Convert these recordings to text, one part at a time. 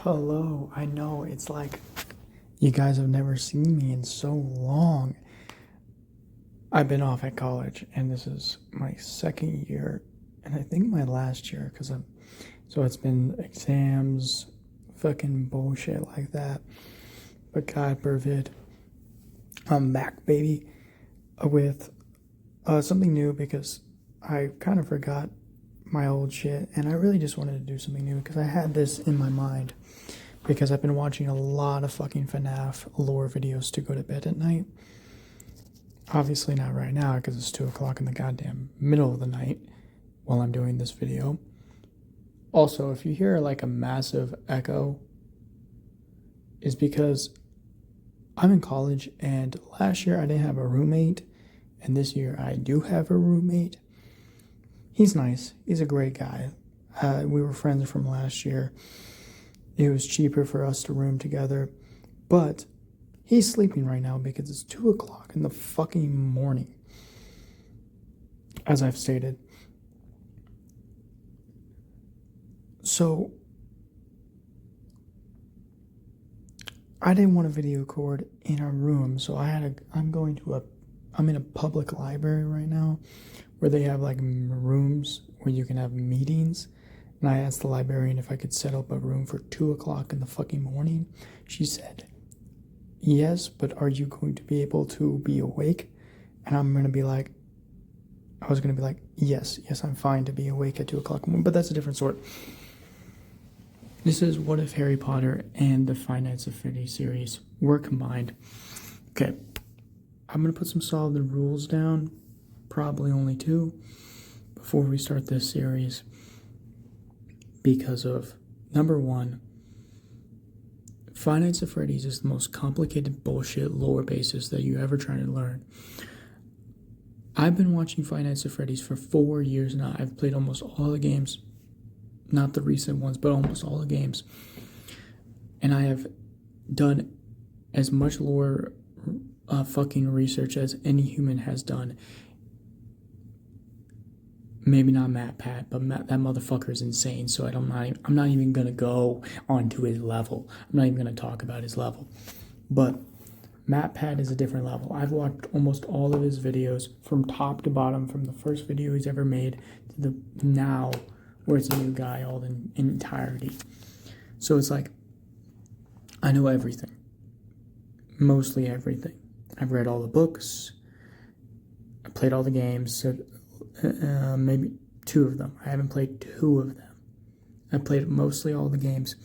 Hello, I know it's like you guys have never seen me in so long. I've been off at college, and this is my second year, and I think my last year because so it's been exams, fucking bullshit like that. But God forbid, I'm back, baby, with something new because I kind of forgot my old shit, and I really just wanted to do something new because I had this in my mind because I've been watching a lot of fucking FNAF lore videos to go to bed at night. Obviously not right now because it's 2 o'clock in the goddamn middle of the night while I'm doing this video. Also, if you hear like a massive echo, is because I'm in college and last year I didn't have a roommate, and this year I do have a roommate. He's nice. He's a great guy. We were friends from last year. It was cheaper for us to room together, but he's sleeping right now because it's 2 o'clock in the fucking morning, as I've stated. So I didn't want a video record in our room, so I'm in a public library right now where they have like rooms where you can have meetings. And I asked the librarian if I could set up a room for 2 o'clock in the fucking morning. She said, yes, but are you going to be able to be awake? And I was going to be like, yes, I'm fine to be awake at 2 o'clock. But that's a different sort. This is what if Harry Potter and the Five Nights at Freddy's series were combined. Okay, I'm going to put some solid rules down, probably only 2, before we start this series. Because of, number 1, Five Nights at Freddy's is the most complicated bullshit lore basis that you ever try to learn. I've been watching Five Nights at Freddy's for 4 years now. I've played almost all the games. Not the recent ones, but almost all the games. And I have done as much lore fucking research as any human has done. Maybe not Matt Pat, but that motherfucker is insane, so I'm not even going to go onto his level. I'm not even going to talk about his level. But Matt Pat is a different level. I've watched almost all of his videos from top to bottom, from the first video he's ever made to the now, where it's a new guy all in entirety. So it's like, I know everything. Mostly everything. I've read all the books. I played all the games. So maybe 2 of them. I haven't played 2 of them. I played mostly all the games.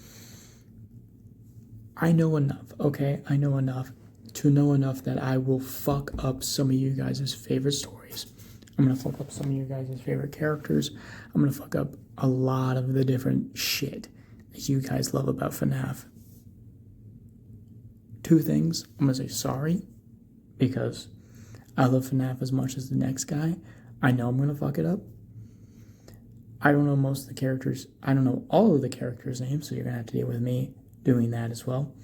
I know enough, okay? I know enough to know enough that I will fuck up some of you guys' favorite stories. I'm going to fuck up some of you guys' favorite characters. I'm going to fuck up a lot of the different shit that you guys love about FNAF. 2 things. I'm going to say sorry because I love FNAF as much as the next guy. I know I'm going to fuck it up. I don't know most of the characters. I don't know all of the characters' names, so you're going to have to deal with me doing that as well.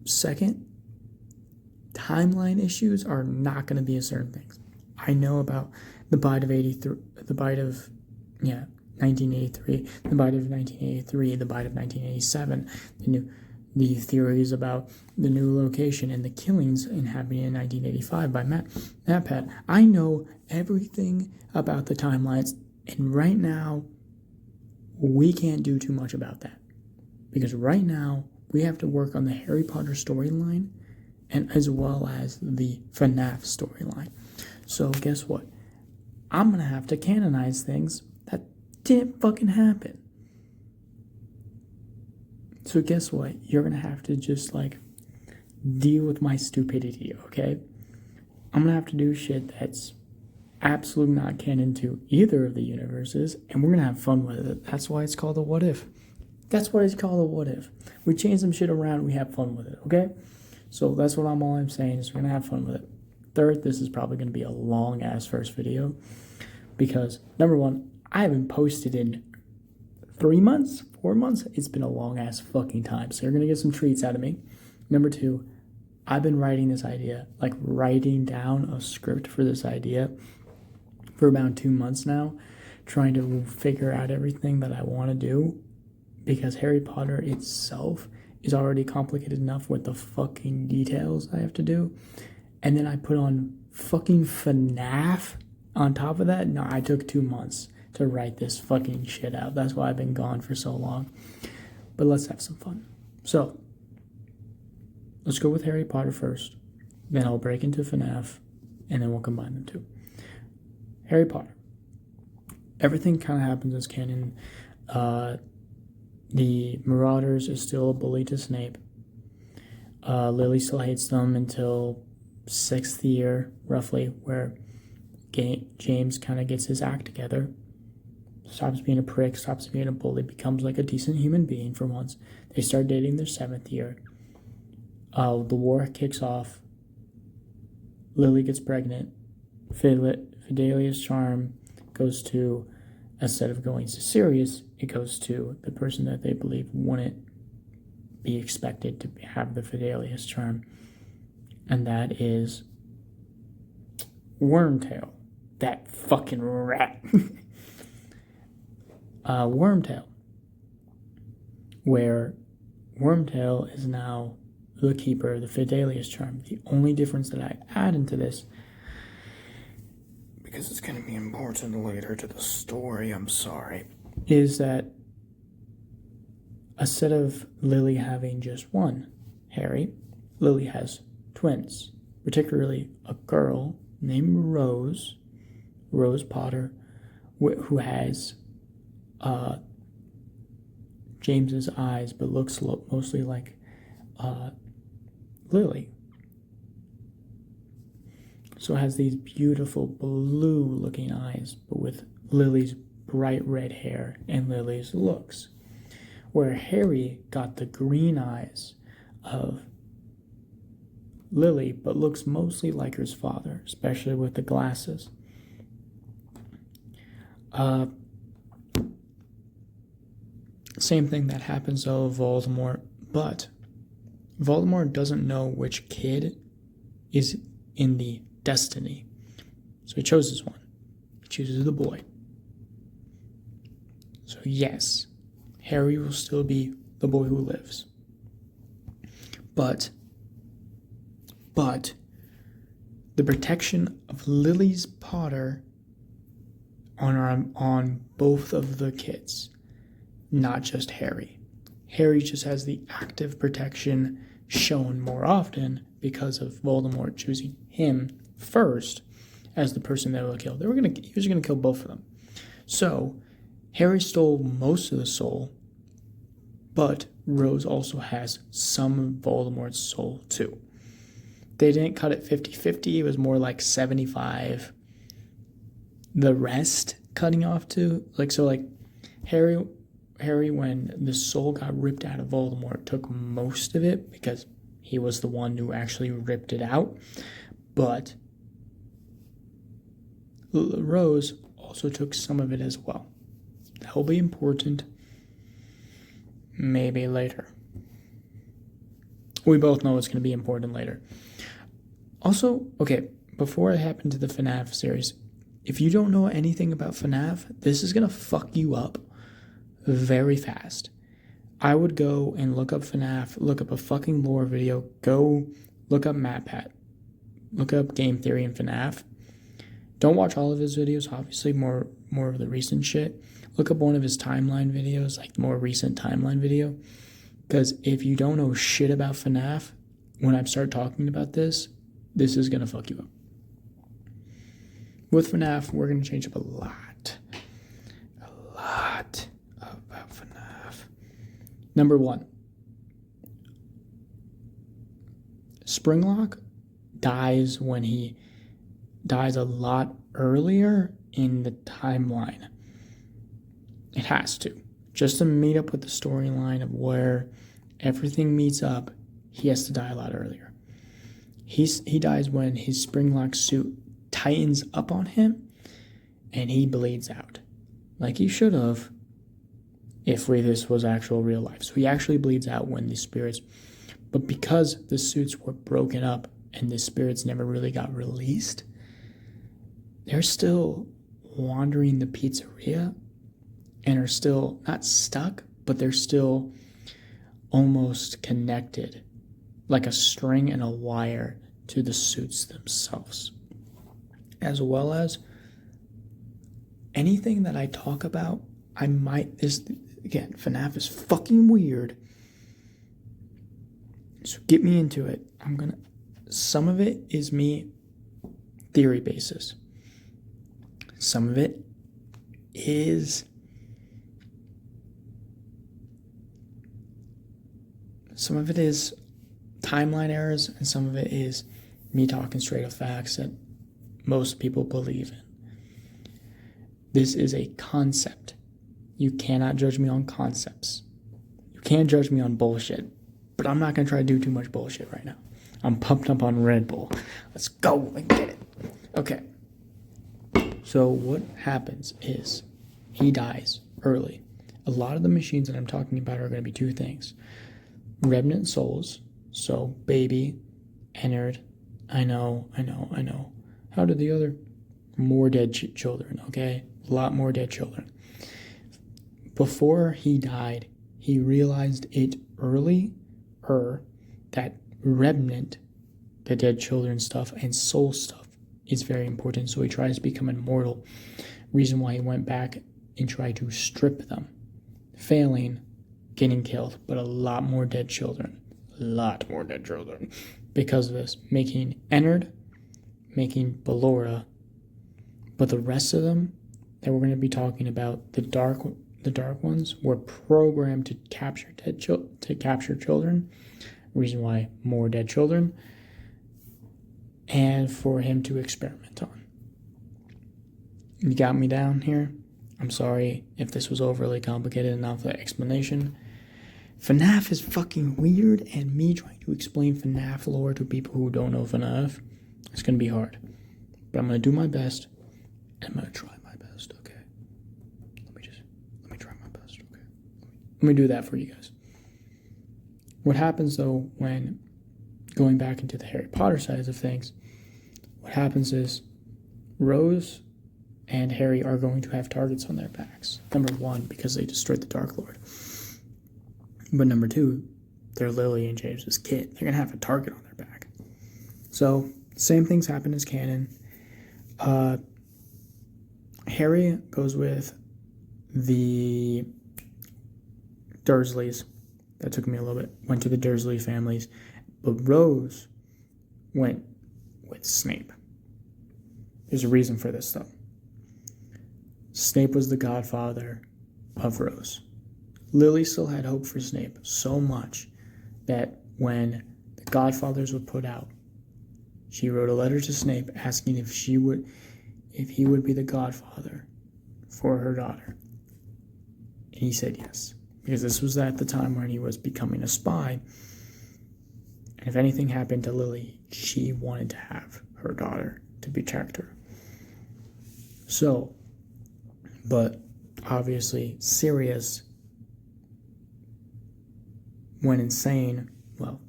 Second, timeline issues are not going to be a certain things. I know about the bite of 1983, the bite of 1983, the bite of 1987, the theories about the new location and the killings happening in 1985 by Matt Pat. I know everything about the timelines, and right now, we can't do too much about that. Because right now, we have to work on the Harry Potter storyline, and as well as the FNAF storyline. So guess what? I'm going to have to canonize things that didn't fucking happen. So guess what? You're going to have to just deal with my stupidity, okay? I'm going to have to do shit that's absolutely not canon to either of the universes, and we're going to have fun with it. That's why it's called a what if. That's why it's called a what if. We change some shit around, we have fun with it, okay? So that's what all I'm saying is we're going to have fun with it. Third, this is probably going to be a long-ass first video because, number 1, I haven't posted in 3 months, 4 months. It's been a long-ass fucking time, so you're going to get some treats out of me. Number 2, I've been writing this idea, writing down a script for this idea for about 2 months now, trying to figure out everything that I want to do, because Harry Potter itself is already complicated enough with the fucking details I have to do. And then I put on fucking FNAF on top of that. No, I took 2 months to write this fucking shit out. That's why I've been gone for so long. But let's have some fun. So, let's go with Harry Potter first. Then I'll break into FNAF, and then we'll combine them two. Harry Potter. Everything kind of happens as canon. The Marauders is still a bully to Snape. Lily still hates them until 6th year, roughly, where James kind of gets his act together. Stops being a prick, stops being a bully, becomes like a decent human being for once. They start dating their 7th year. The war kicks off. Lily gets pregnant. Fidelia's charm goes to, instead of going to Sirius, it goes to the person that they believe wouldn't be expected to have the Fidelia's charm. And that is Wormtail. That fucking rat. Wormtail. Where Wormtail is now the keeper of the Fidelia's charm. The only difference that I add into this, because it's going to be important later to the story, I'm sorry, is that instead of Lily having just one Harry, Lily has twins, particularly a girl named Rose Potter, who has James's eyes, but looks mostly like Lily. So it has these beautiful blue-looking eyes, but with Lily's bright red hair and Lily's looks. Where Harry got the green eyes of Lily, but looks mostly like his father, especially with the glasses. Same thing that happens to Voldemort, but Voldemort doesn't know which kid is in the destiny. So he chooses one. He chooses the boy. So yes, Harry will still be the boy who lives. But the protection of Lily's Potter on both of the kids, not just Harry. Harry just has the active protection shown more often because of Voldemort choosing him first as the person that will kill. He was gonna kill both of them. So Harry stole most of the soul, but Rose also has some of Voldemort's soul too. They didn't cut it 50-50. It was more like 75. The rest cutting off to Harry, when the soul got ripped out of Voldemort, took most of it because he was the one who actually ripped it out. But Rose also took some of it as well. That will be important. Maybe later. We both know it's going to be important later. Also, okay, before I hop into the FNAF series, if you don't know anything about FNAF, this is going to fuck you up very fast. I would go and look up FNAF, look up a fucking lore video, go look up MatPat, look up Game Theory and FNAF. Don't watch all of his videos, obviously, more of the recent shit. Look up one of his timeline videos, like more recent timeline video. Because if you don't know shit about FNAF, when I start talking about this is going to fuck you up. With FNAF, we're going to change up a lot about FNAF. Number 1. Springlock dies when he dies a lot earlier in the timeline. It has to. Just to meet up with the storyline of where everything meets up, he has to die a lot earlier. He dies when his Springlock suit tightens up on him and he bleeds out. Like he should have if this was actual real life. So he actually bleeds out when the spirits... But because the suits were broken up and the spirits never really got released, they're still wandering the pizzeria and are still not stuck, but they're still almost connected, like a string and a wire, to the suits themselves. As well as anything that I talk about, again, FNAF is fucking weird. So get me into it. Some of it is me theory basis. Some of it is timeline errors, and some of it is me talking straight up facts that most people believe in. This is a concept. You cannot judge me on concepts. You can't judge me on bullshit. But I'm not going to try to do too much bullshit right now. I'm pumped up on Red Bull. Let's go and get it. Okay. So what happens is he dies early. A lot of the machines that I'm talking about are going to be two things. Remnant souls. So baby, Ennard. I know. How did the other? More dead children, okay? A lot more dead children. Before he died, he realized it early that remnant, the dead children stuff, and soul stuff is very important. So he tries to become immortal. Reason why he went back and tried to strip them. Failing, getting killed, but a lot more dead children. Because of this. Making Ennard, making Ballora, but the rest of them that we're going to be talking about, the dark ones, were programmed to capture children. Reason why more dead children, and for him to experiment on. You got me down here? I'm sorry if this was overly complicated enough for explanation. FNAF is fucking weird, and me trying to explain FNAF lore to people who don't know FNAF, it's going to be hard. But I'm going to do my best, and I'm going to try my best, okay? Let me try my best, okay? Let me do that for you guys. What happens, though, when going back into the Harry Potter side of things, what happens is Rose and Harry are going to have targets on their backs. Number one, because they destroyed the Dark Lord. But number two, they're Lily and James's kid. They're going to have a target on their back. So, same things happen as canon. Harry goes with the Dursleys. That took me a little bit. Went to the Dursley families. But Rose went with Snape. There's a reason for this, though. Snape was the godfather of Rose. Lily still had hope for Snape so much that when the Godfathers were put out, she wrote a letter to Snape asking if he would be the godfather for her daughter. And he said yes. Because this was at the time when he was becoming a spy. And if anything happened to Lily, she wanted to have her daughter to protect her. So, but obviously Sirius went insane, well,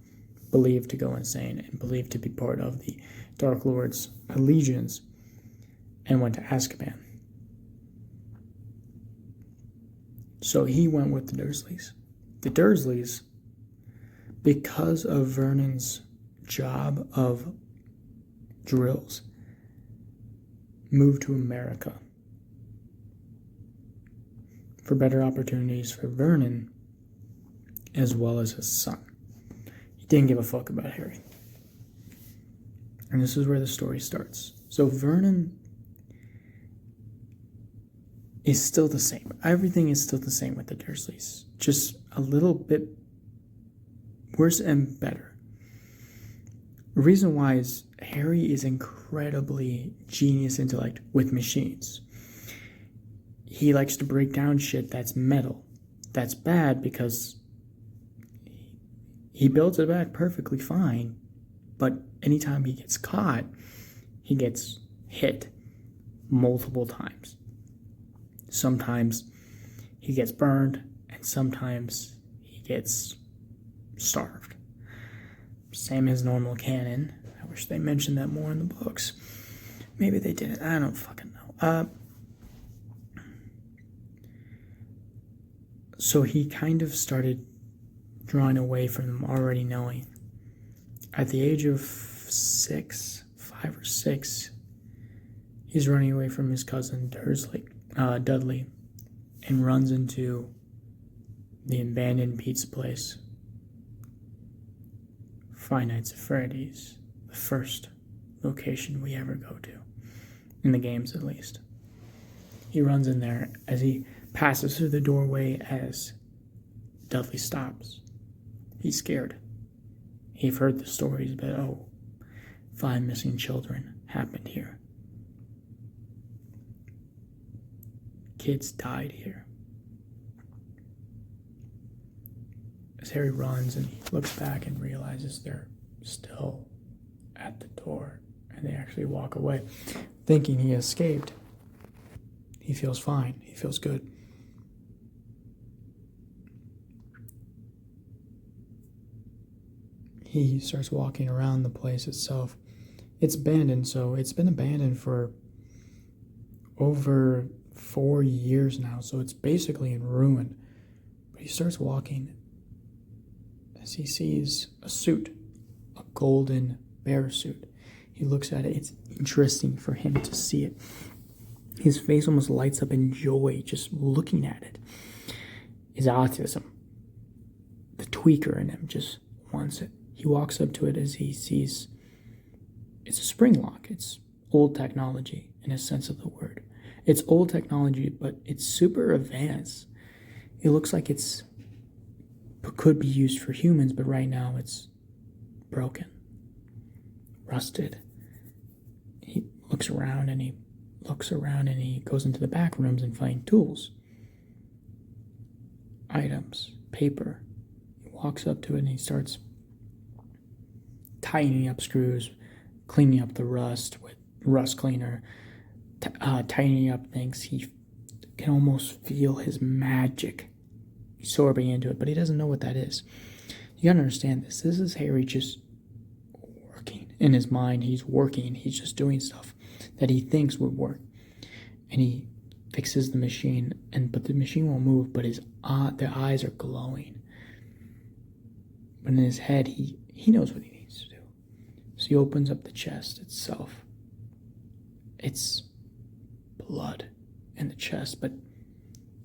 believed to go insane and believed to be part of the Dark Lord's allegiance, and went to Azkaban. So he went with the Dursleys. The Dursleys, because of Vernon's job of drills, moved to America for better opportunities for Vernon as well as his son. He didn't give a fuck about Harry. And this is where the story starts. So Vernon is still the same. Everything is still the same with the Dursleys. Just a little bit worse and better. The reason why is Harry is incredibly genius intellect with machines. He likes to break down shit that's metal. That's bad because he builds it back perfectly fine, but anytime he gets caught, he gets hit multiple times. Sometimes he gets burned, and sometimes he gets starved. Same as normal canon. I wish they mentioned that more in the books. Maybe they didn't. I don't fucking know. So he kind of started drawing away from them, already knowing. At the age of 5 or 6, he's running away from his cousin Dudley, and runs into the abandoned pizza place, Five Nights at Freddy's, the first location we ever go to, in the games at least. He runs in there as he passes through the doorway as Dudley stops. He's scared. He've heard the stories about, 5 missing children happened here. Kids died here. As Harry runs and he looks back and realizes they're still at the door, and they actually walk away, thinking he escaped. He feels fine. He feels good. He starts walking around the place itself. It's abandoned, so it's been abandoned for over 4 years now, so it's basically in ruin. But he starts walking as he sees a suit, a golden bear suit. He looks at it. It's interesting for him to see it. His face almost lights up in joy just looking at it. His autism, the tweaker in him, just wants it. He walks up to it as he sees it's a spring lock. It's old technology in a sense of the word. It's old technology, but it's super advanced. It looks like it could be used for humans, but right now it's broken, rusted. He looks around and he goes into the back rooms and finds tools, items, paper. He walks up to it and he starts tightening up screws, cleaning up the rust with rust cleaner, tightening up things. He can almost feel his magic absorbing into it, but he doesn't know what that is. You gotta understand this. This is Harry just working. In his mind, he's working. He's just doing stuff that he thinks would work. And he fixes the machine, but the machine won't move, but the eyes are glowing. But in his head, he knows what he needs to do. So he opens up the chest itself. It's blood in the chest, but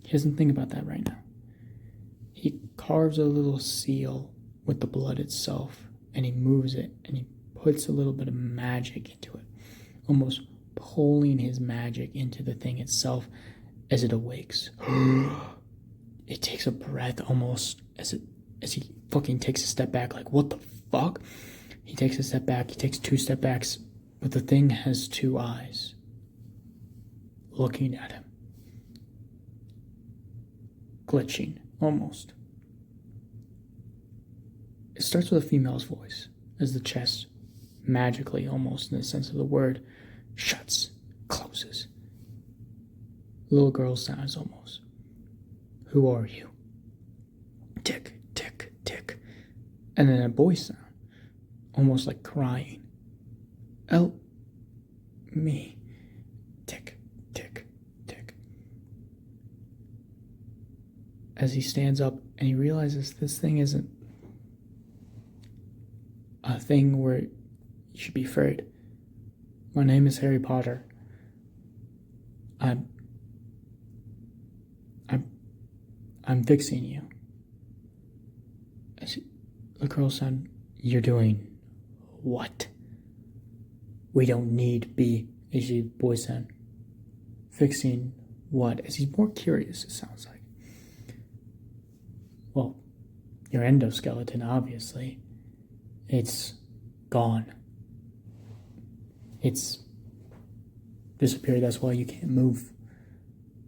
he doesn't think about that right now. He carves a little seal with the blood itself, and he moves it, and he puts a little bit of magic into it, almost pulling his magic into the thing itself as it awakes. It takes a breath almost as he fucking takes a step back, like, what the fuck? He takes a step back, he takes 2 step backs, but the thing has 2 eyes looking at him. Glitching, almost. It starts with a female's voice, as the chest, magically, almost in the sense of the word, shuts, closes. Little girl sounds almost. Who are you? Tick, tick, tick. And then a boy sound, almost like crying. Help me. Tick, tick, tick. As he stands up and he realizes this thing isn't a thing where you should be afraid. My name is Harry Potter. I'm fixing you. As the girl said, you're doing what? We don't need be, as the boy said. Fixing what? As he's more curious, it sounds like. Well, your endoskeleton, obviously. It's gone. It's disappeared, that's why you can't move.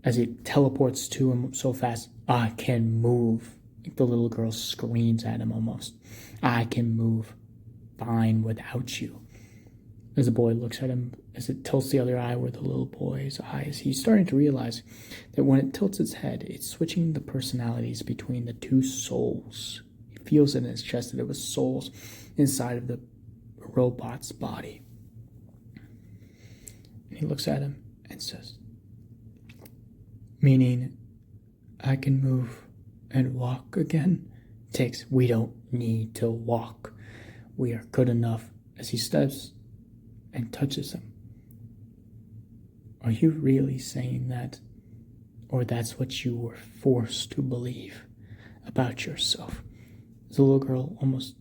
As it teleports to him so fast, I can move. Like the little girl screams at him almost. I can move fine without you. As the boy looks at him, as it tilts the other eye where the little boy's eyes, he's starting to realize that when it tilts its head, it's switching the personalities between the 2 souls. He feels it in his chest that it was souls inside of the robot's body. And he looks at him and says, meaning I can move and walk again? We don't need to walk. We are good enough as he steps and touches him. Are you really saying that? Or that's what you were forced to believe about yourself? The little girl almost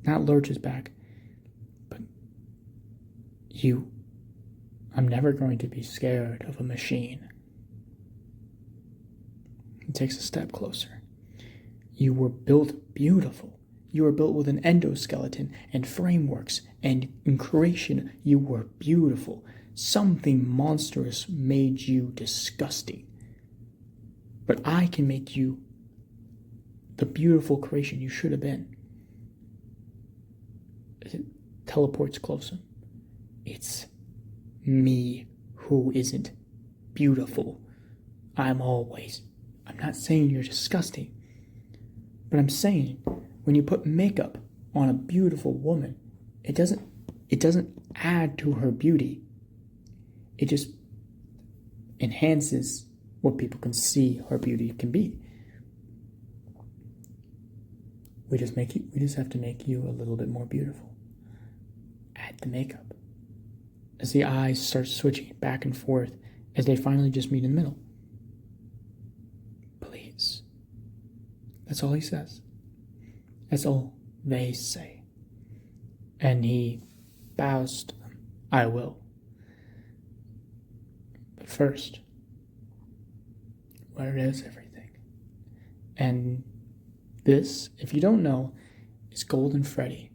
not lurches back, but I'm never going to be scared of a machine. He takes a step closer. You were built beautiful. You were built with an endoskeleton and frameworks, and in creation you were beautiful. Something monstrous made you disgusting. But I can make you the beautiful creation you should have been. It teleports closer. It's me who isn't beautiful. I'm not saying you're disgusting, but I'm saying when you put makeup on a beautiful woman, it doesn't add to her beauty. It just enhances what people can see her beauty can be. We just have to make you a little bit more beautiful. Add the makeup. As the eyes start switching back and forth, as they finally just meet in the middle. Please. That's all he says. That's all they say. And he bows to them. I will. But first, where is everything? And this, if you don't know, is Golden Freddy.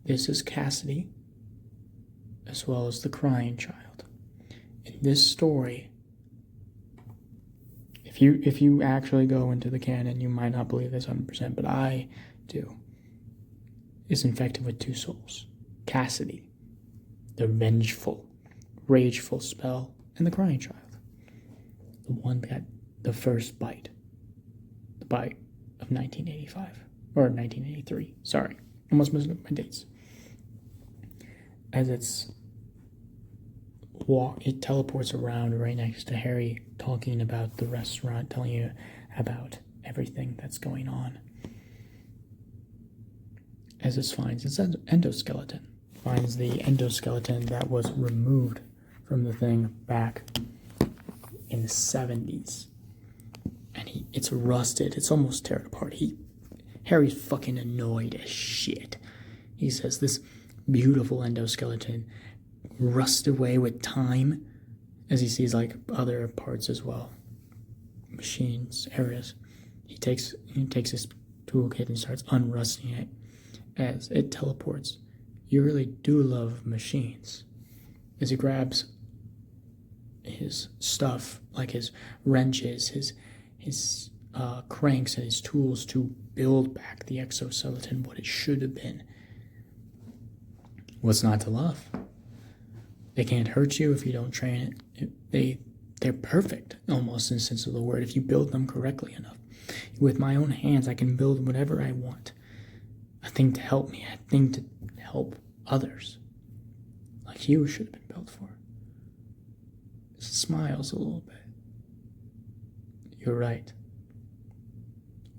This is Cassidy, as well as the crying child. In this story, if you actually go into the canon, you might not believe this 100%, but I do, is infected with two souls. Cassidy, the vengeful, rageful spell, and the crying child. The one that got the first bite. The bite of 1985. Or 1983. Sorry. Almost messing up my dates. As it teleports around right next to Harry, talking about the restaurant, telling you about everything that's going on. As it finds its endoskeleton. Finds the endoskeleton that was removed from the thing back in the 70s. And it's rusted. It's almost tearing apart. Harry's fucking annoyed as shit. He says this beautiful endoskeleton rust away with time, as he sees other parts as well, machines, areas. He takes his toolkit and starts unrusting it as it teleports. You really do love machines. As he grabs his stuff, like his wrenches, his cranks, and his tools to build back the exoskeleton what it should have been. What's not to love? They can't hurt you if you don't train it. They're perfect, almost in the sense of the word, if you build them correctly enough. With my own hands, I can build whatever I want. A thing to help me, a thing to help others. Like you should have been built for. Smiles a little bit. You're right.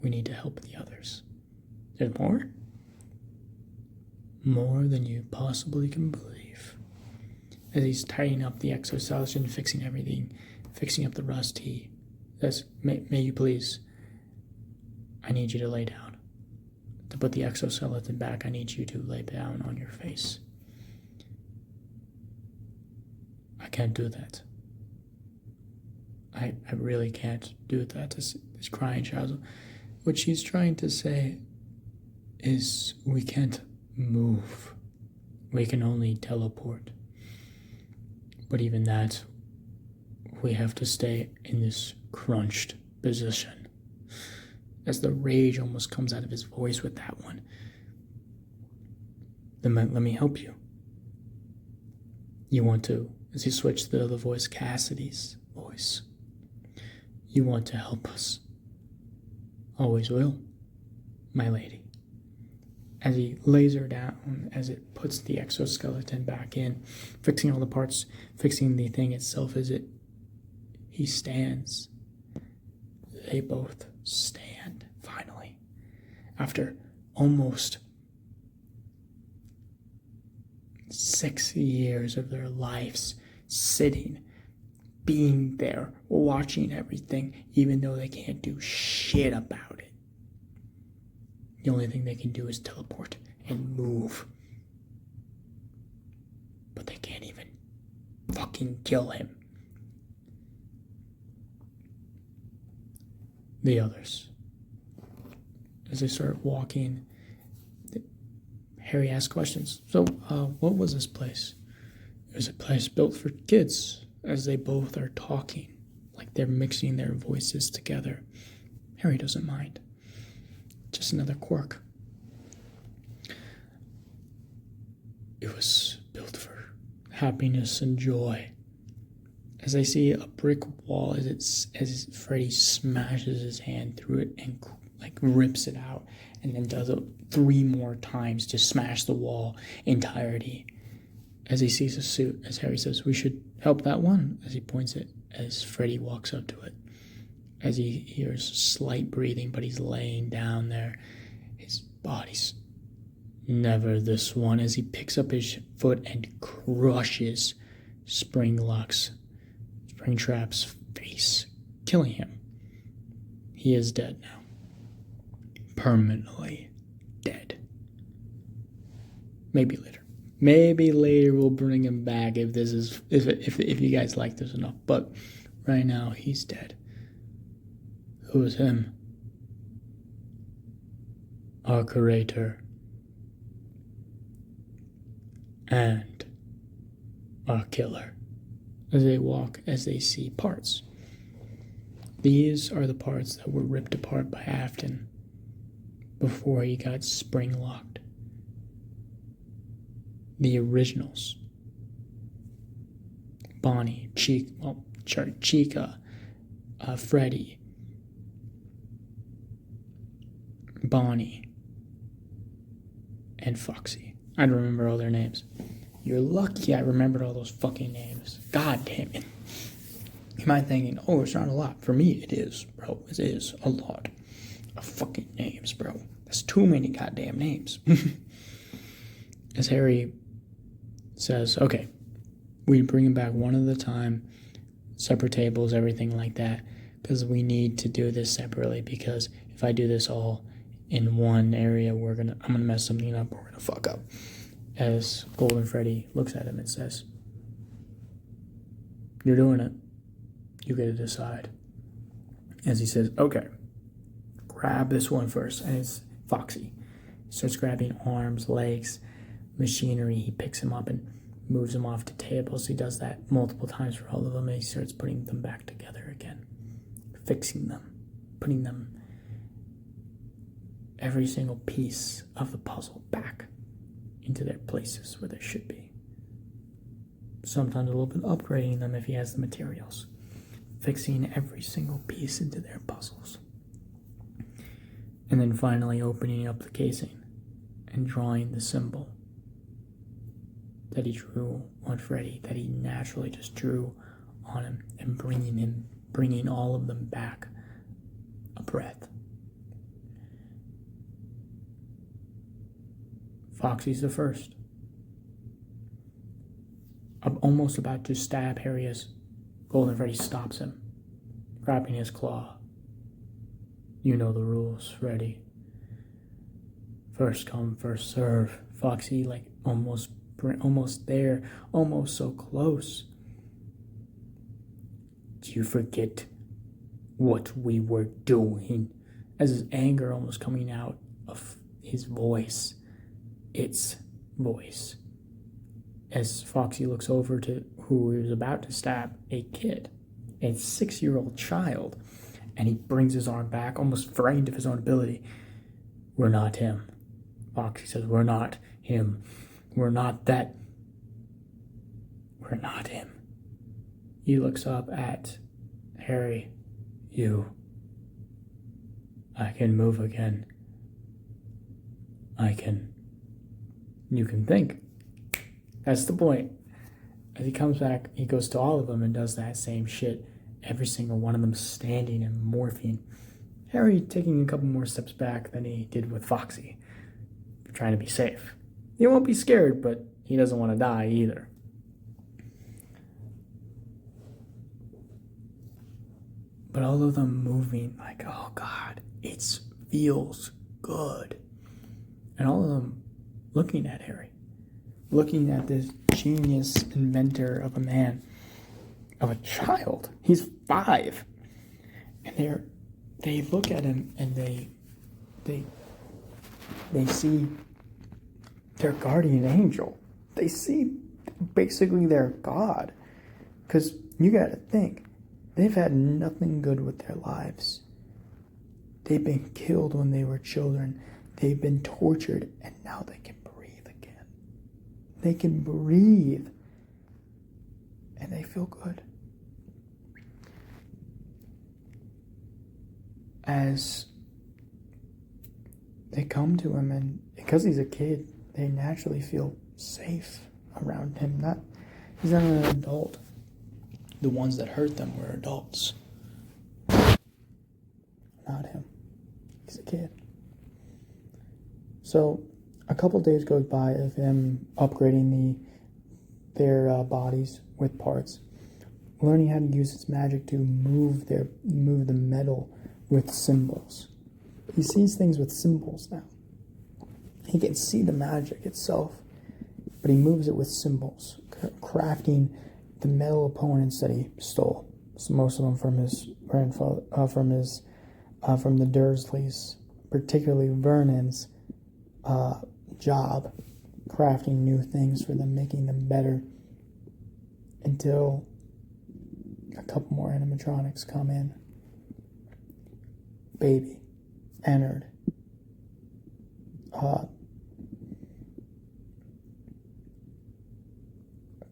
We need to help the others. There's more? More than you possibly can believe. As he's tightening up the exoskeleton, fixing everything, fixing up the rust, he says, may you please, I need you to lay down. To put the exoskeleton back, I need you to lay down on your face. I can't do that. I really can't do that. This crying child. What she's trying to say is we can't move. We can only teleport. But even that, we have to stay in this crunched position. As the rage almost comes out of his voice with that one. Then let me help you. You want to, as he switched to the other voice, Cassidy's voice. You want to help us. Always will, my lady. As he lays her down, as it puts the exoskeleton back in, fixing all the parts, fixing the thing itself, he stands they both stand, finally. After almost 6 years of their lives sitting, being there, watching everything, even though they can't do shit about it. The only thing they can do is teleport and move. But they can't even fucking kill him. The others, as they start walking, Harry asks questions. So, what was this place? It was a place built for kids, as they both are talking, like they're mixing their voices together. Harry doesn't mind. Just another quirk. It was built for happiness and joy. As they see a brick wall, as Freddy smashes his hand through it and like rips it out, and then does it 3 more times to smash the wall entirety. As he sees a suit, as Harry says, "We should help that one," as he points it, as Freddy walks up to it. As he hears slight breathing, but he's laying down there. His body's never this one, as he picks up his foot and crushes Springtrap's face, killing him. He is dead now. Permanently dead. Maybe later. Maybe later we'll bring him back if you guys like this enough. But right now he's dead. Who is him? Our curator. And our killer. As they walk, as they see parts. These are the parts that were ripped apart by Afton before he got spring locked. The originals. Bonnie, Chica, Freddy, Bonnie, and Foxy. I don't remember all their names. You're lucky I remembered all those fucking names. God damn it. You might thinking, oh, it's not a lot. For me, it is, bro. It is a lot of fucking names, bro. That's too many goddamn names. As Harry says, okay, we bring him back one at a time, separate tables, everything like that, because we need to do this separately, because if I do this all in one area, I'm gonna mess something up, we're gonna fuck up. As Golden Freddy looks at him and says, "You're doing it. You get to decide." As he says, okay, grab this one first. And it's Foxy. He starts grabbing arms, legs, machinery. He picks him up and moves him off to tables. He does that multiple times for all of them, and he starts putting them back together again, fixing them, putting them, every single piece of the puzzle back into their places where they should be. Sometimes a little bit upgrading them if he has the materials. Fixing every single piece into their puzzles. And then finally opening up the casing and drawing the symbol that he drew on Freddy, that he naturally just drew on him, and bringing all of them back a breath. Foxy's the first. I'm almost about to stab Harry as Golden Freddy stops him, grabbing his claw. You know the rules, Freddy. First come, first serve. Foxy, like almost there, almost so close. Do you forget what we were doing? As his anger almost coming out of his voice. Its voice. As Foxy looks over to who he was about to stab, a kid, a 6-year-old child, and he brings his arm back, almost frightened of his own ability. We're not him. Foxy says, we're not him. We're not that. We're not him. He looks up at Harry. I can move again. You can think. That's the point. As he comes back, he goes to all of them and does that same shit. every single one of them standing in morphine. Harry taking a couple more steps back than he did with Foxy, trying to be safe. He won't be scared, but he doesn't want to die either. But all of them moving like, oh God, it feels good. And all of them looking at Harry, looking at this genius inventor of a man, of a child. He's 5. And they look at him and they see their guardian angel. They see basically their God. Because you gotta think, they've had nothing good with their lives. They've been killed when they were children. They've been tortured, and now they can breathe again. They can breathe, and they feel good. As they come to him, and because he's a kid, they naturally feel safe around him. He's not an adult. The ones that hurt them were adults. Not him. He's a kid. So, a couple days goes by of him upgrading their bodies with parts, learning how to use his magic to move the metal with symbols. He sees things with symbols now. He can see the magic itself, but he moves it with symbols, crafting the metal opponents that he stole. So most of them from his grandfather, from the Dursleys, particularly Vernon's job, crafting new things for them, making them better, until a couple more animatronics come in. Baby, Ennard, a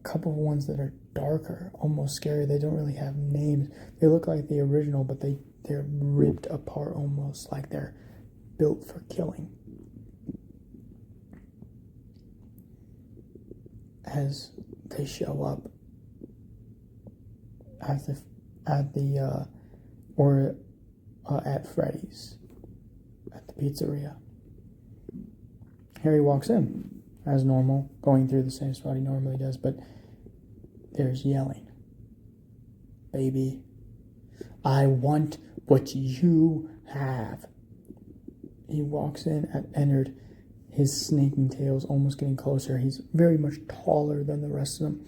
couple of ones that are darker, almost scary. They don't really have names. They look like the original, but they're ripped apart almost like they're built for killing. As they show up at Freddy's, at the pizzeria. Harry walks in as normal, going through the same spot he normally does, but there's yelling. Baby, I want what you have. He walks in at Ennard, his snaking tails almost getting closer. He's very much taller than the rest of them,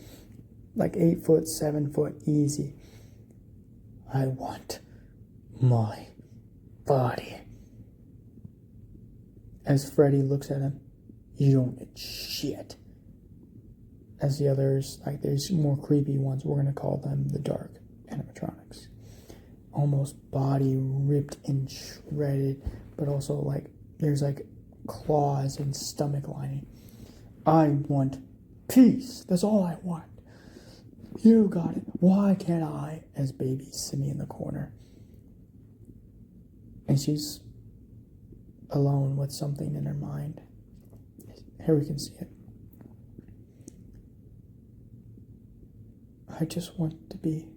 like 8 foot, 7 foot, easy. I want my body. As Freddy looks at him, you don't get shit. As the others, like there's more creepy ones, we're going to call them the dark animatronics. Almost body ripped and shredded, but also like there's like claws and stomach lining. I want peace. That's all I want. You got it. Why can't I? As baby's sitting in the corner. And she's alone with something in her mind. Harry can see it. I just want to be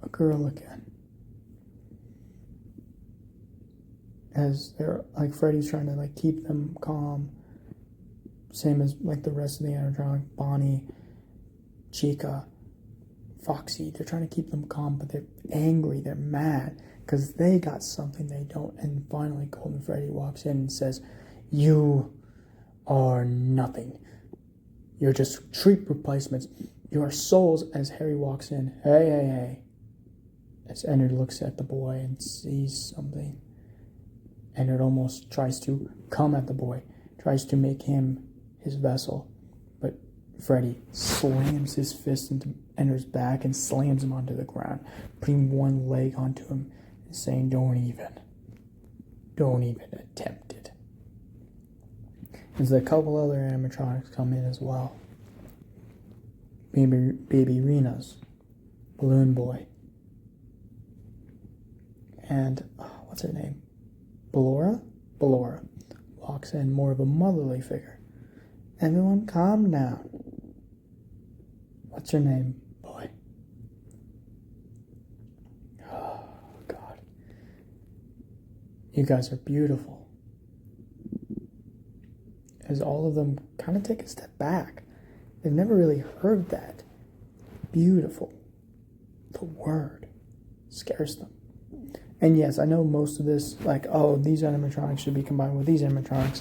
a girl again. As they're like Freddy's trying to like keep them calm. Same as like the rest of the animatronic, Bonnie, Chica, Foxy. They're trying to keep them calm, but they're angry, they're mad, because they got something they don't. And finally Golden Freddy walks in and says, you are nothing. You're just treat replacements. You are souls. As Harry walks in, hey. As Ennard looks at the boy and sees something. Ennard almost tries to come at the boy, tries to make him his vessel. But Freddy slams his fist into Ennard's back and slams him onto the ground, putting one leg onto him and saying, don't even attempt it. There's a couple other animatronics come in as well. Baby Rena's Balloon Boy. And, what's her name? Ballora walks in, more of a motherly figure. Everyone calm down. What's your name, boy? You guys are beautiful. As all of them kind of take a step back. They've never really heard that. Beautiful. The word scares them. And yes, I know most of this, like, oh, these animatronics should be combined with these animatronics,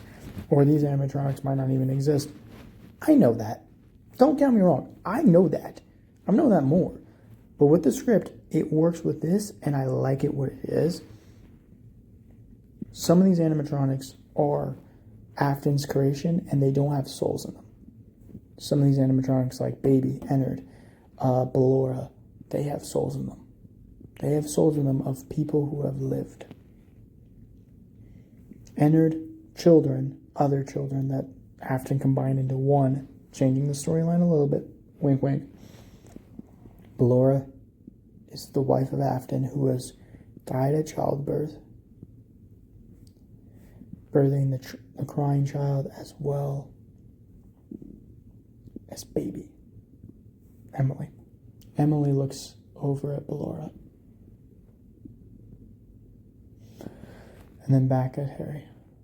or these animatronics might not even exist. I know that. Don't get me wrong. I know that. I know that more. But with the script, it works with this, and I like it what it is. Some of these animatronics are Afton's creation, and they don't have souls in them. Some of these animatronics, like Baby, Ennard, Ballora, they have souls in them. They have souls in them of people who have lived. Ennard, children, other children that Afton combined into one, changing the storyline a little bit. Wink, wink. Ballora is the wife of Afton who has died at childbirth, birthing the crying child as well as Baby. Emily. Emily looks over at Ballora. And then back at Harry.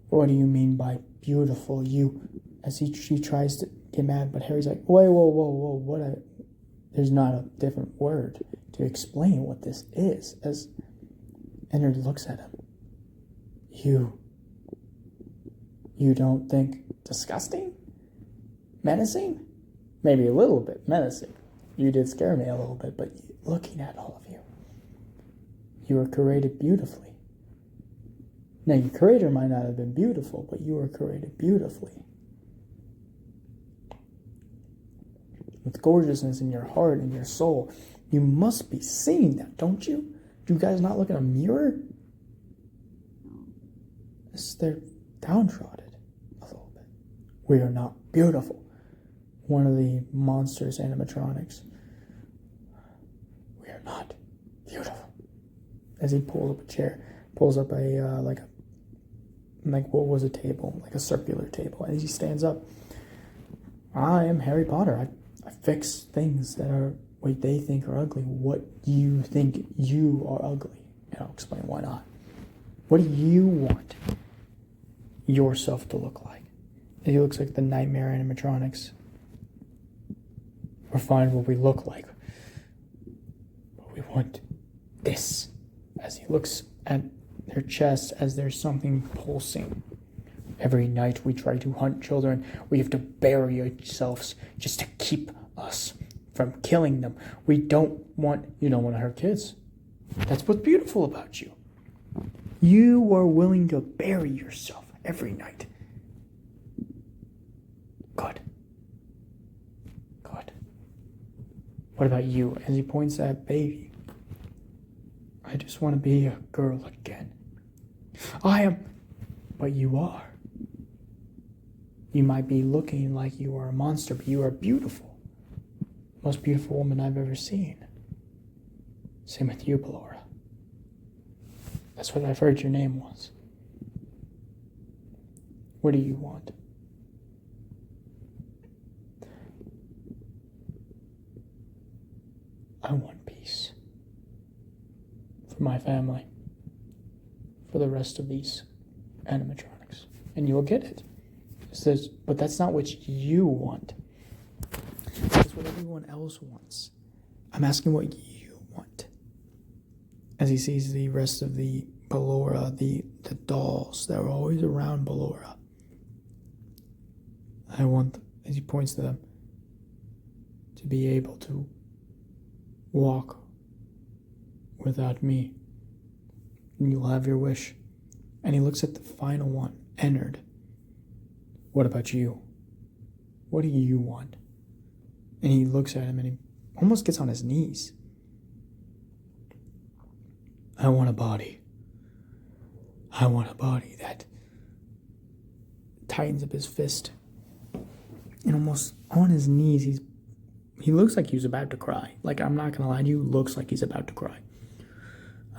What do you mean by beautiful? She tries to get mad, but Harry's like, wait, whoa, there's not a different word to explain what this is. As Ennard looks at him. You don't think disgusting? Menacing? Maybe a little bit menacing. You did scare me a little bit, but looking at all of you, you were created beautifully. Now, your creator might not have been beautiful, but you were created beautifully. With gorgeousness in your heart and your soul. You must be seeing that, don't you? Do you guys not look in a mirror? They're downtrodden a little bit. We are not beautiful. One of the monsters animatronics. We are not beautiful. As he pulls up a chair, pulls up a what was a table, like a circular table, and he stands up. I am Harry Potter. I fix things that are what they think are ugly. What you think you are ugly, and I'll explain why not. What do you want yourself to look like? He looks like the nightmare animatronics. We're fine what we look like, but we want this. As he looks at their chest, as there's something pulsing. Every night we try to hunt children. We have to bury ourselves just to keep us from killing them. You don't want to hurt kids. That's what's beautiful about you. You are willing to bury yourself every night. Good. What about you? As he points at Baby. I just want to be a girl again. I am, but you are. You might be looking like you are a monster, but you are beautiful. Most beautiful woman I've ever seen. Same with you, Ballora. That's what I've heard your name was. What do you want? I want peace. For my family. For the rest of these animatronics. And you will get it. But that's not what you want. That's what everyone else wants. I'm asking what you want. As he sees the rest of the Ballora, the dolls that are always around Ballora. I want, as he points to them, to be able to walk without me. And you'll have your wish. And he looks at the final one, Ennard. What about you? What do you want? And he looks at him and he almost gets on his knees. I want a body. I want a body that tightens up his fist. And almost on his knees, he looks like he was about to cry. Like, I'm not going to lie to you, looks like he's about to cry.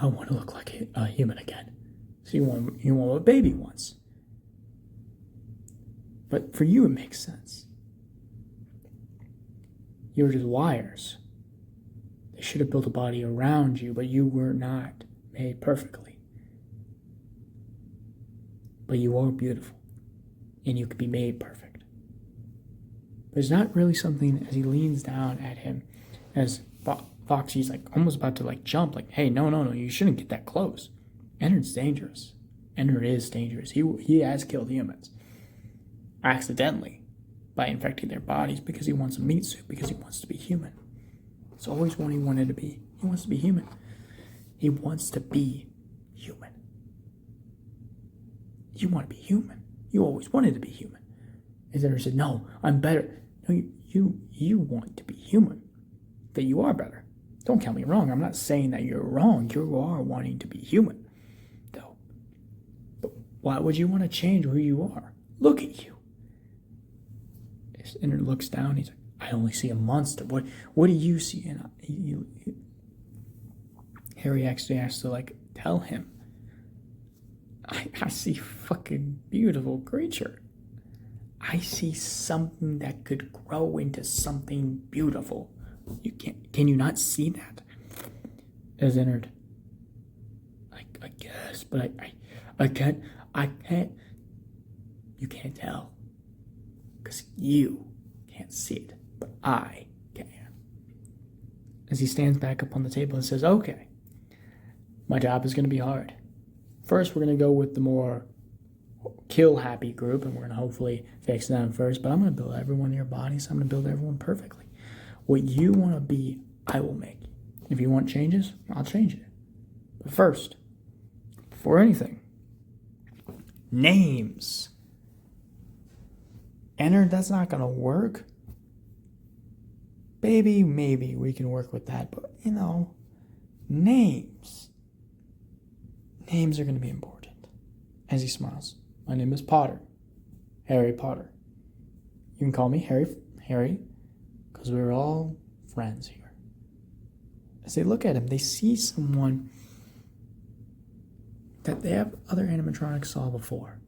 I want to look like a human again. So you want what Baby wants. But for you, it makes sense. You were just wires. They should have built a body around you, but you were not made perfectly. but you are beautiful, and you could be made perfect. There's not really something as he leans down at him, as Foxy's like almost about to like jump, like, hey, no, you shouldn't get that close. Ennard's dangerous. Ennard is dangerous. He has killed humans. Accidentally. By infecting their bodies because he wants a meat suit, because he wants to be human. It's always what he wanted to be. He wants to be human. He wants to be human. You want to be human. You always wanted to be human. And then he said, no, I'm better. No, you want to be human. That you are better. Don't count me wrong. I'm not saying that you're wrong. You are wanting to be human, though. But why would you want to change who you are? Look at you. And looks down. He's like, I only see a monster. What do you see? And Harry actually has to like tell him, I see fucking beautiful creature. I see something that could grow into something beautiful. Can you not see that? As Ennard, I guess, but I can't. You can't tell. Because you can't see it, but I can. As he stands back up on the table and says, okay, my job is going to be hard. First, we're going to go with the more kill-happy group, and we're going to hopefully fix them first, but I'm going to build everyone in your body, so I'm going to build everyone perfectly. What you want to be, I will make. If you want changes, I'll change it. But first, before anything, names. Ennard, that's not going to work. Baby, maybe we can work with that. But, names. Names are going to be important. As he smiles. My name is Potter. Harry Potter. You can call me Harry, because we're all friends here. As they look at him, they see someone that they have other animatronics saw before.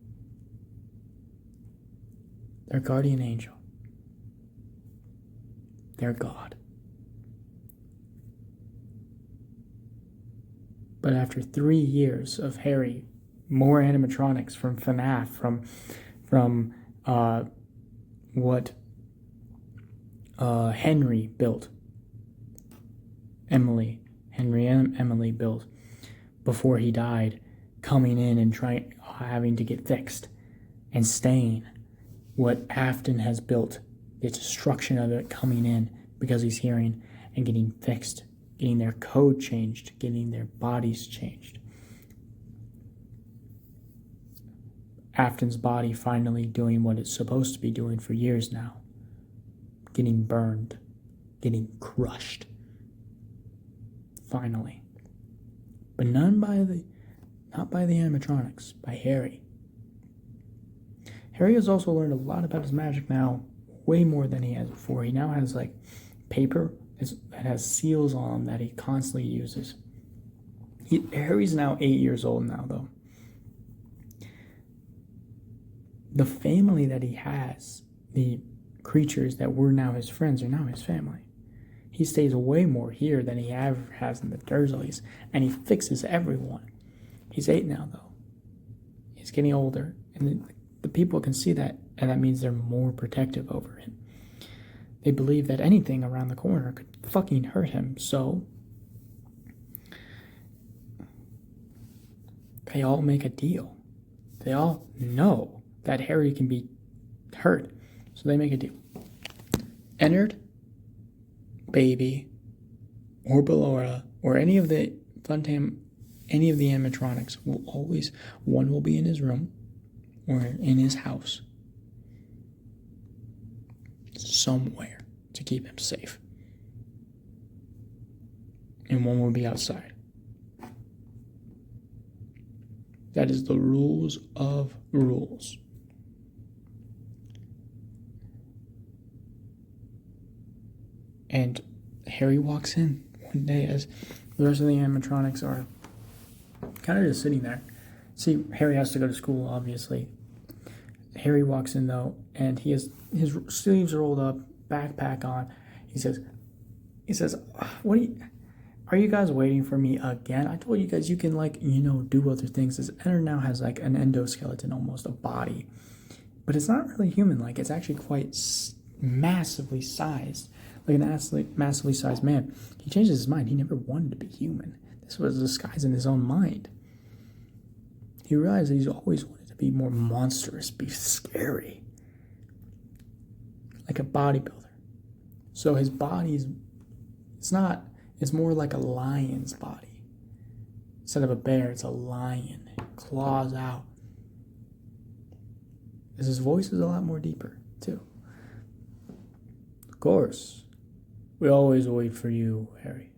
Their guardian angel. Their God. But after 3 years of Harry, more animatronics from FNAF, from what Henry built. Emily built before he died, coming in and having to get fixed, and staying. What Afton has built, the destruction of it coming in because he's hearing and getting fixed, getting their code changed, getting their bodies changed. Afton's body finally doing what it's supposed to be doing for years now. Getting burned, getting crushed. Finally. But not by the animatronics, by Harry. Harry has also learned a lot about his magic now, way more than he has before. He now has paper that has seals on them that he constantly uses. Harry's now 8 years old now, though. The family that he has, the creatures that were now his friends, are now his family. He stays way more here than he ever has in the Dursleys, and he fixes everyone. He's 8 now, though. He's getting older, and the people can see that, and that means they're more protective over him. They believe that anything around the corner could fucking hurt him, so they all make a deal. They all know that Harry can be hurt, so they make a deal. Ennard, Baby, or Ballora, or any of the animatronics one will be in his room or in his house somewhere to keep him safe, and one will be outside. That is the rules of rules. And Harry walks in one day as the rest of the animatronics are kind of just sitting there. See, Harry has to go to school, obviously. Harry walks in, though, and his sleeves are rolled up, backpack on. He says, what do you... Are you guys waiting for me again? I told you guys you can, like, do other things. This ender now has, like, an endoskeleton, almost a body. But it's not really human-like. It's actually quite massively sized. Like an massively sized man. He changes his mind. He never wanted to be human. This was a disguise in his own mind. He realized that he's always wanted to be more monstrous, be scary. Like a bodybuilder. So his body's, it's more like a lion's body. Instead of a bear, it's a lion. Claws out. Because his voice is a lot more deeper, too. Of course, we always wait for you, Harry.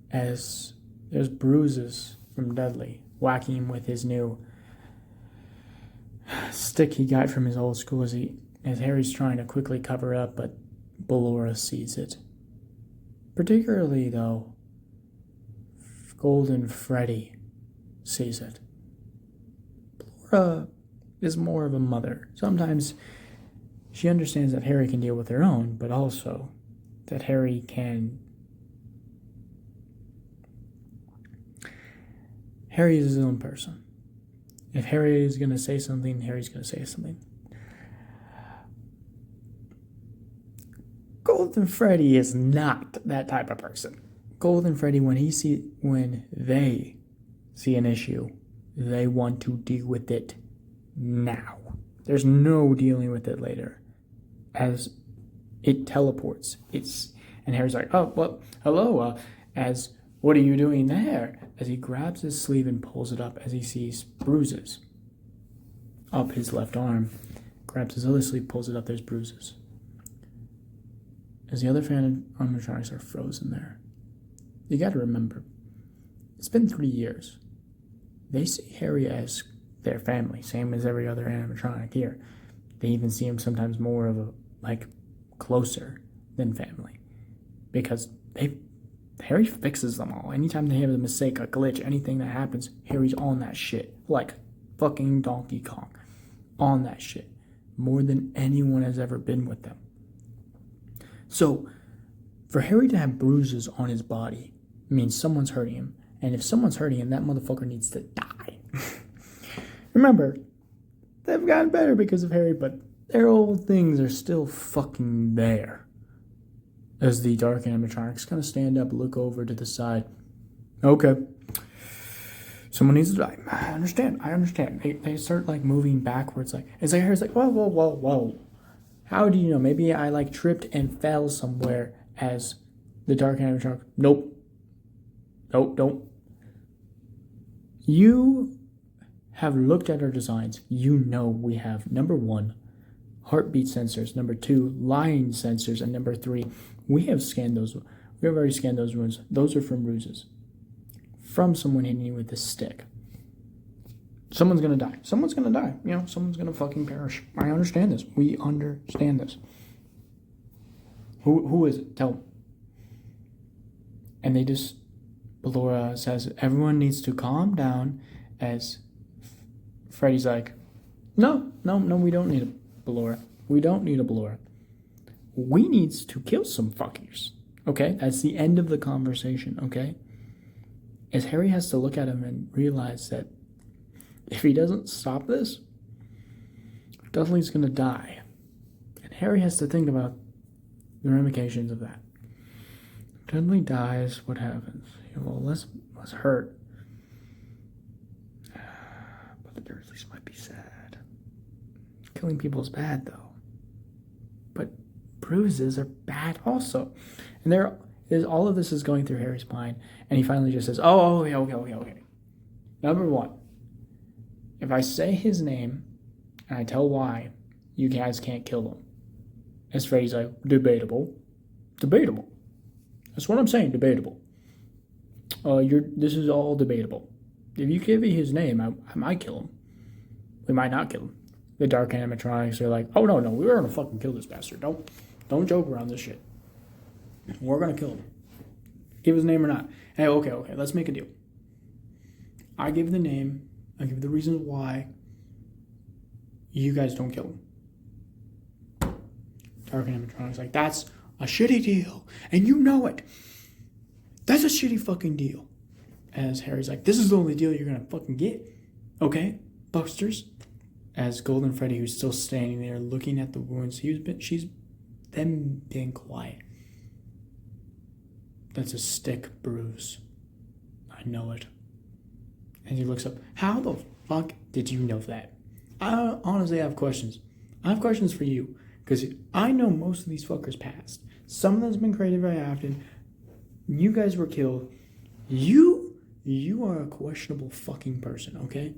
As there's bruises from Dudley whacking him with his new stick he got from his old school as Harry's trying to quickly cover up, but Ballora sees it. Particularly, though, Golden Freddy sees it. Ballora is more of a mother. Sometimes she understands that Harry can deal with her own, but also that Harry is his own person. If Harry is going to say something, Harry's going to say something. Golden Freddy is not that type of person. Golden Freddy, when they see an issue, they want to deal with it now. There's no dealing with it later. As it teleports, and Harry's like, oh, well, hello, what are you doing there? As he grabs his sleeve and pulls it up as he sees bruises up his left arm. Grabs his other sleeve, pulls it up, there's bruises. As the other animatronics are frozen there. You gotta remember, it's been 3 years. They see Harry as their family, same as every other animatronic here. They even see him sometimes more of closer than family. Because Harry fixes them all. Anytime they have a mistake, a glitch, anything that happens, Harry's on that shit. Like fucking Donkey Kong. On that shit. More than anyone has ever been with them. So, for Harry to have bruises on his body means someone's hurting him. And if someone's hurting him, that motherfucker needs to die. Remember, they've gotten better because of Harry, but their old things are still fucking there. As the dark animatronics kind of stand up, look over to the side. Okay. Someone needs to die. I understand. They start moving backwards. It's like Harry's like, whoa. How do you know? Maybe I tripped and fell somewhere as the dark animatronic. Nope, don't. You have looked at our designs. You know we have, number 1, heartbeat sensors. Number 2, line sensors. And number 3, we have scanned those. We have already scanned those wounds. Those are from bruises. From someone hitting you with a stick. Someone's gonna die. Someone's gonna fucking perish. I understand this. We understand this. Who is it? Tell me. And Ballora says, everyone needs to calm down as Freddy's like, no, we don't need a Ballora. We don't need a Ballora. We needs to kill some fuckers. Okay? That's the end of the conversation, okay? As Harry has to look at him and realize that if he doesn't stop this, Dudley's going to die. And Harry has to think about the ramifications of that. If Dudley dies, what happens? Well, less hurt. But the Dursleys might be sad. Killing people is bad, though. But bruises are bad also. And all of this is going through Harry's mind. And he finally just says, okay. Number 1. If I say his name, and I tell why, you guys can't kill him. As Freddy's like, debatable. That's what I'm saying, debatable. This is all debatable. If you give me his name, I might kill him. We might not kill him. The dark animatronics are like, oh no, we're gonna fucking kill this bastard. Don't joke around this shit. We're gonna kill him. Give his name or not. Hey, okay, let's make a deal. I give the name. I give the reasons why you guys don't kill him. Dark animatronics like, that's a shitty deal, and you know it. That's a shitty fucking deal. As Harry's like, this is the only deal you're gonna fucking get. Okay, Bucksters. As Golden Freddy, who's still standing there looking at the wounds, she's then being quiet. That's a stick bruise. I know it. And he looks up. How the fuck did you know that? I honestly have questions. I have questions for you. Because I know most of these fuckers passed. Some of them's been created very often. You guys were killed. You are a questionable fucking person, okay?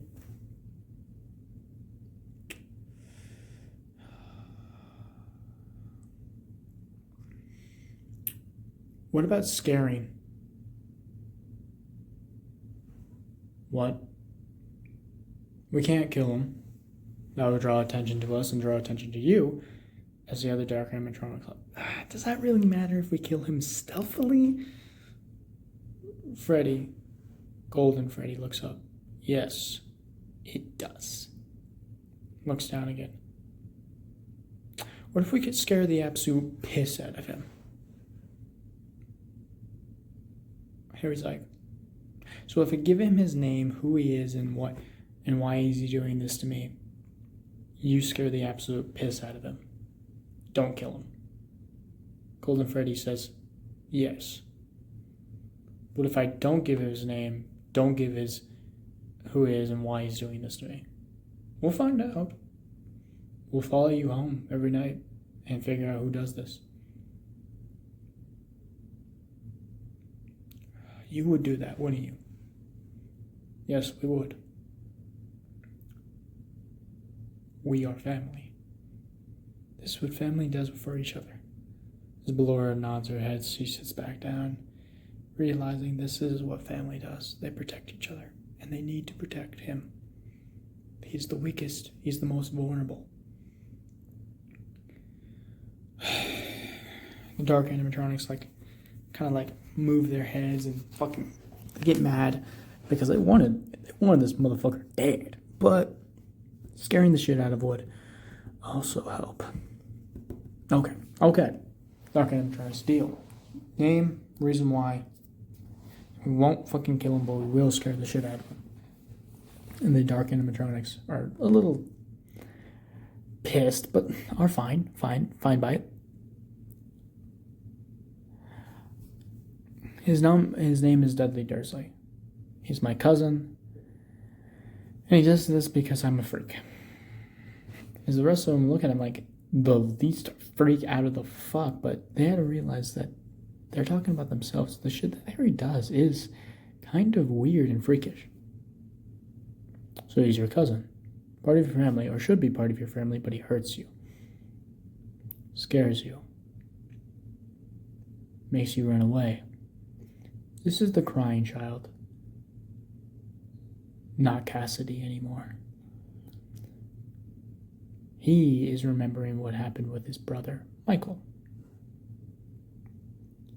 What about scaring? What? We can't kill him. That would draw attention to us and draw attention to you as the other dark animatronic. Does that really matter if we kill him stealthily? Freddy, Golden Freddy looks up. Yes, it does. Looks down again. What if we could scare the absolute piss out of him? Harry's like, so if I give him his name, who he is, and why is he doing this to me, you scare the absolute piss out of him. Don't kill him. Golden Freddy says, yes. But if I don't give his name, don't give his who he is and why he's doing this to me, we'll find out. We'll follow you home every night and figure out who does this. You would do that, wouldn't you? Yes, we would. We are family. This is what family does for each other. As Ballora nods her head, she sits back down, realizing this is what family does. They protect each other, and they need to protect him. He's the weakest. He's the most vulnerable. The dark animatronics kind of move their heads and fucking get mad because they wanted this motherfucker dead. But scaring the shit out of would also help. Okay. Dark animatronics deal. Name, reason why. We won't fucking kill him, but we will scare the shit out of him. And the dark animatronics are a little pissed, but are fine by it. His name is Dudley Dursley. He's my cousin, and he does this because I'm a freak. As the rest of them look at him like the least freak out of the fuck, but they had to realize that they're talking about themselves. The shit that Harry does is kind of weird and freakish. So he's your cousin, part of your family, or should be part of your family, but he hurts you, scares you, makes you run away. This is the crying child, not Cassidy anymore. He is remembering what happened with his brother, Michael.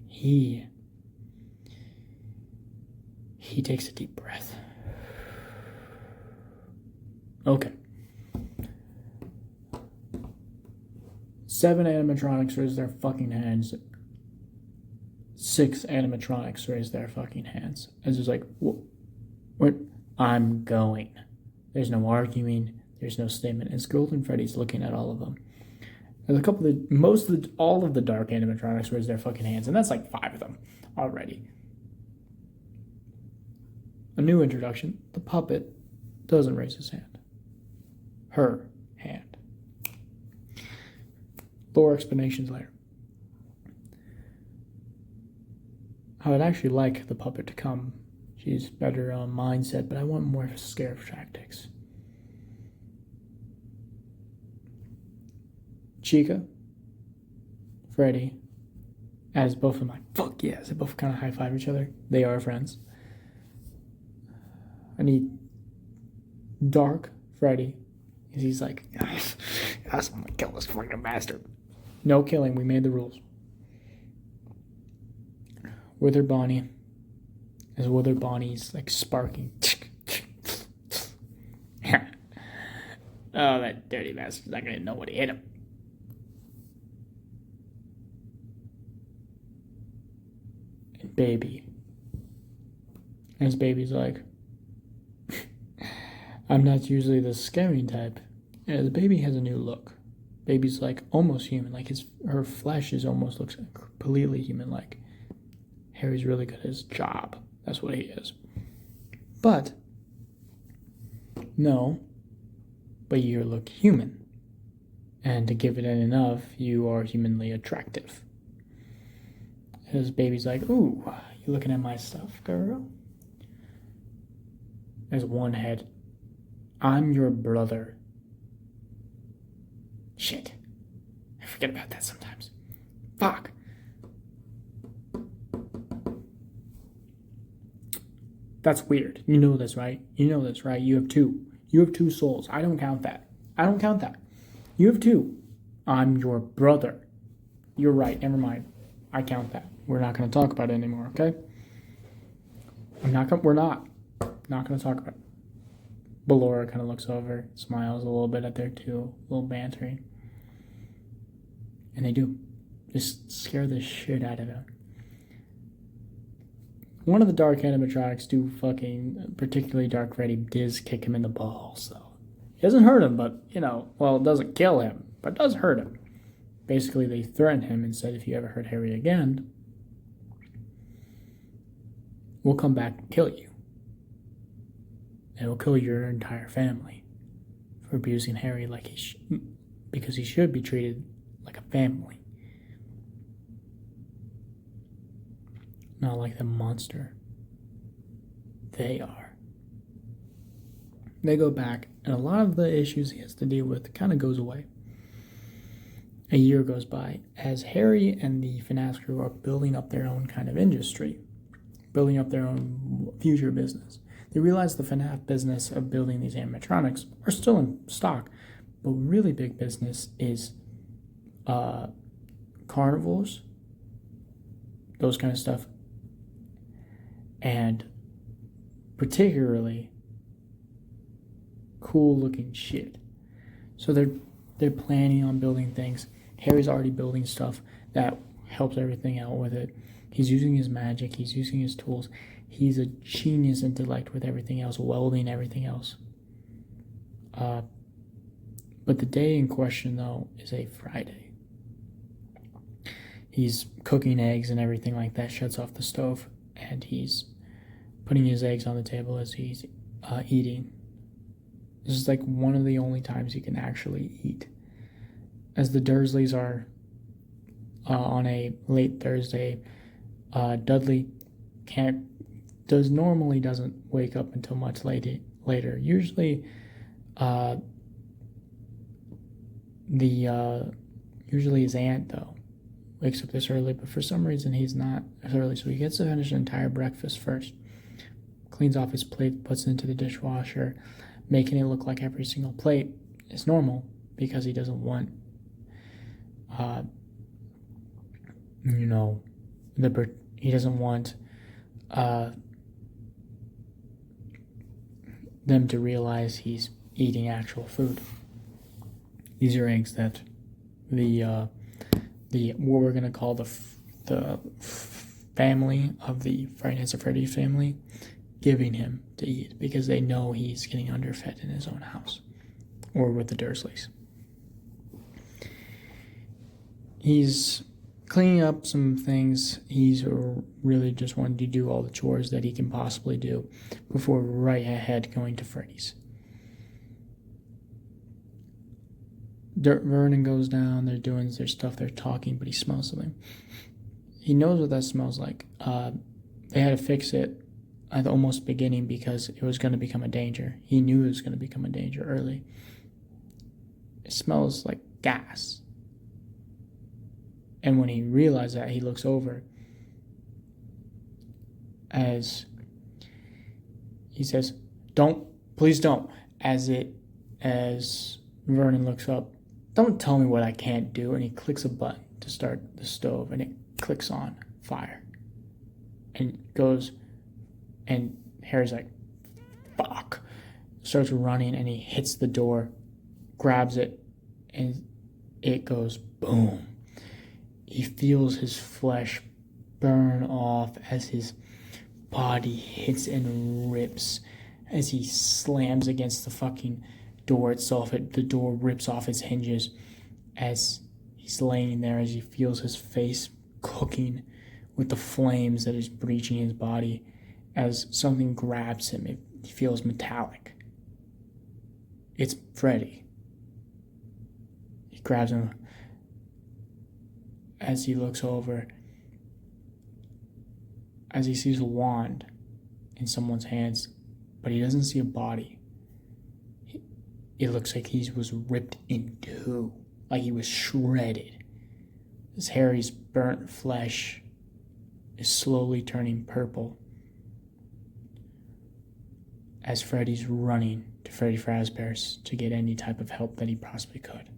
He takes a deep breath. Okay. 7 animatronics raise their fucking hands. 6 animatronics raise their fucking hands. As it's like, what? I'm going. There's no arguing. There's no statement. As Golden Freddy's looking at all of them. There's all of the dark animatronics raise their fucking hands, and that's like 5 of them already. A new introduction. The puppet doesn't raise his hand. Her hand. Lore explanations later. I would actually like the puppet to come. She's better on mindset, but I want more scare tactics. Chica, Freddy, as both of them like, fuck yes, they both kind of high-five each other. They are friends. I need Dark Freddy, because he's like, yes, I'm gonna kill this fucking bastard. No killing, we made the rules. Wither Bonnie, as Wither Bonnie's like sparking. Oh, that dirty bastard's not gonna know what hit him. And baby And his baby's like, I'm not usually the scary type. Yeah, the baby has a new look. Baby's like almost human. Like her flesh is almost looks completely human. Like Harry's really good at his job. That's what he is. But no, but you look human. And to give it enough, you are humanly attractive. His baby's like, ooh, you looking at my stuff, girl? There's one head. I'm your brother. Shit. I forget about that sometimes. Fuck. That's weird. You know this, right? You know this, right? You have two. You have two souls. I don't count that. I don't count that. You have two. I'm your brother. You're right. Never mind. I count that. We're not going to talk about it anymore, okay? We're not going to talk about it. But Laura kind of looks over, smiles a little bit at their two, a little bantering. And they do. Just scare the shit out of him. One of the dark animatronics do fucking, particularly Dark Freddy, does kick him in the balls, though. It doesn't hurt him, but, it doesn't kill him, but it does hurt him. Basically, they threaten him and said, if you ever hurt Harry again, we'll come back and kill you. And we'll kill your entire family for abusing Harry like because he should be treated like a family. Not like the monster they are. They go back, and a lot of the issues he has to deal with kind of goes away. A year goes by as Harry and the FNAF crew are building up their own kind of industry, building up their own future business. They realize the FNAF business of building these animatronics are still in stock, but really big business is carnivals, those kind of stuff, and particularly cool looking shit. So they're planning on building things. Harry's already building stuff that helps everything out with it. He's using his magic. He's using his tools. He's a genius intellect with everything else, welding, everything else. But the day in question, though, is a Friday. He's cooking eggs and everything like that, shuts off the stove, and he's putting his eggs on the table as he's eating. This is like one of the only times he can actually eat. As the Dursleys are on a late Thursday, Dudley normally doesn't wake up until much later. Usually, usually his aunt though wakes up this early, but for some reason he's not as early, so he gets to finish an entire breakfast first. Cleans off his plate, puts it into the dishwasher, making it look like every single plate is normal because he doesn't want, he doesn't want them to realize he's eating actual food. These are eggs that the what we're gonna call the family of the Friday Nights at Freddy's family giving him to eat because they know he's getting underfed in his own house or with the Dursleys. He's cleaning up some things. He's really just wanting to do all the chores that he can possibly do before right ahead going to Freddy's. Vernon goes down, they're doing their stuff, they're talking, but he smells something. He knows what that smells like. They had to fix it at the almost beginning because it was going to become a danger. He knew it was going to become a danger early. It smells like gas. And when he realized that, he looks over as he says, please don't, as Vernon looks up, don't tell me what I can't do. And he clicks a button to start the stove, and it clicks on fire. And goes, and Harry's like, fuck. Starts running, and he hits the door, grabs it, and it goes boom. He feels his flesh burn off as his body hits and rips as he slams against the fucking door itself. The door rips off his hinges as he's laying there, as he feels his face cooking with the flames that is breaching his body, as something grabs him. He feels metallic. It's Freddy. He grabs him as he looks over, as he sees a wand in someone's hands, but he doesn't see a body. It looks like he was ripped in two, like he was shredded. His hairy, burnt flesh is slowly turning purple as Freddy's running to Freddy Fazbear's to get any type of help that he possibly could.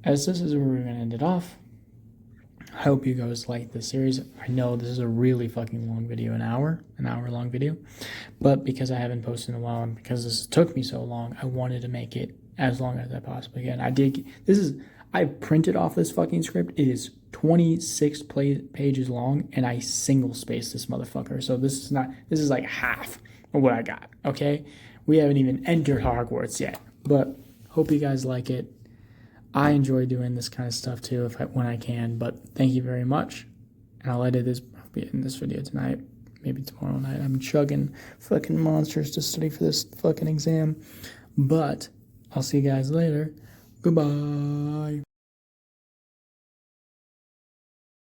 As this is where we're going to end it off, I hope you guys like this series. I know this is a really fucking long video, an hour long video, but because I haven't posted in a while and because this took me so long, I wanted to make it as long as I possibly can. I printed off this fucking script. It is 26 pages long, and I single spaced this motherfucker. So this is like half of what I got, okay? We haven't even entered Hogwarts yet, but hope you guys like it. I enjoy doing this kind of stuff too when I can, but thank you very much. And I'll edit this in this video tonight, maybe tomorrow night. I'm chugging fucking monsters to study for this fucking exam. But I'll see you guys later. Goodbye.